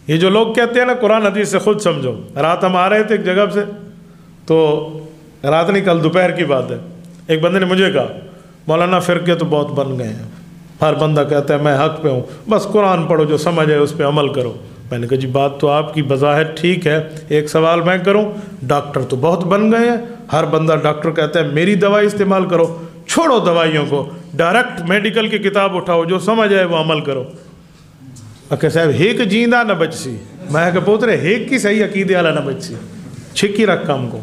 یہ جو لوگ کہتے ہیں نا قرآن حدیث سے خود سمجھو، رات ہم آ رہے تھے ایک جگہ سے، تو رات نہیں کل دوپہر کی بات ہے، ایک بندے نے مجھے کہا مولانا فرقے تو بہت بن گئے ہیں، ہر بندہ کہتا ہے میں حق پہ ہوں، بس قرآن پڑھو جو سمجھ ہے اس پہ عمل کرو۔ میں نے کہا جی بات تو آپ کی بظاہر ٹھیک ہے، ایک سوال میں کروں، ڈاکٹر تو بہت بن گئے ہیں، ہر بندہ ڈاکٹر کہتا ہے میری دوائی استعمال کرو، چھوڑو دوائیوں کو، ڈائریکٹ میڈیکل کی کتاب اٹھاؤ، جو سمجھ ہے وہ عمل کرو۔ کہ صاحب ہیک جیندہ نہ بچ سی، میں کہ پوترے ہیک کی صحیح عقیدے والا نہ بچ سی، چھکی رکھ کام کو۔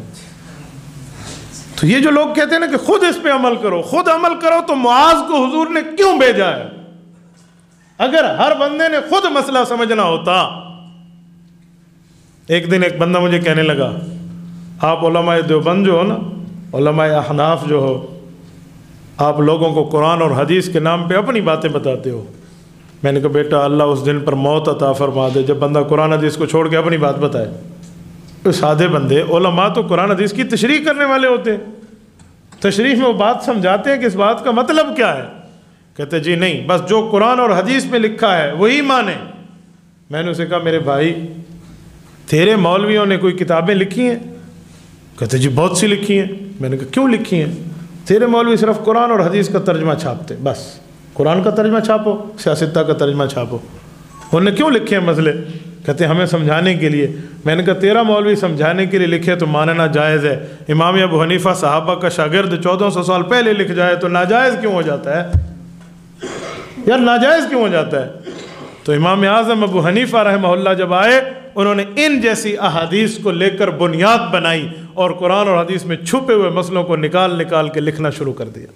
تو یہ جو لوگ کہتے ہیں نا کہ خود اس پہ عمل کرو، خود عمل کرو، تو معاذ کو حضور نے کیوں بھیجا ہے؟ اگر ہر بندے نے خود مسئلہ سمجھنا ہوتا۔ ایک دن ایک بندہ مجھے کہنے لگا آپ علماء دیوبند جو ہو نا، علماء احناف جو ہو، آپ لوگوں کو قرآن اور حدیث کے نام پہ اپنی باتیں بتاتے ہو۔ میں نے کہا بیٹا اللہ اس دن پر موت عطا فرما دے جب بندہ قرآن حدیث کو چھوڑ کے اپنی بات بتائے۔ تو سادے بندے، علماء تو قرآن حدیث کی تشریح کرنے والے ہوتے ہیں، تشریح میں وہ بات سمجھاتے ہیں کہ اس بات کا مطلب کیا ہے۔ کہتے جی نہیں، بس جو قرآن اور حدیث میں لکھا ہے وہی مانے۔ میں نے اسے کہا میرے بھائی تیرے مولویوں نے کوئی کتابیں لکھی ہیں؟ کہتے جی بہت سی لکھی ہیں۔ میں نے کہا کیوں لکھی ہیں؟ تیرے مولوی صرف قرآن اور حدیث کا ترجمہ چھاپتے، بس قرآن کا ترجمہ چھاپو، سیاستہ کا ترجمہ چھاپو۔ انہوں نے کیوں لکھے ہیں مسئلے؟ کہتے ہیں ہمیں سمجھانے کے لیے۔ میں نے کہا تیرا مولوی سمجھانے کے لیے لکھے تو ماننا جائز ہے، امام ابو حنیفہ صحابہ کا شاگرد 1400 سال پہلے لکھ جائے تو ناجائز کیوں ہو جاتا ہے یار؟ ناجائز کیوں ہو جاتا ہے؟ تو امام اعظم ابو حنیفہ رحمہ اللہ جب آئے، انہوں نے ان جیسی احادیث کو لے کر بنیاد بنائی اور قرآن اور حدیث میں چھپے ہوئے مسئلوں کو نکال کے لکھنا شروع کر دیا۔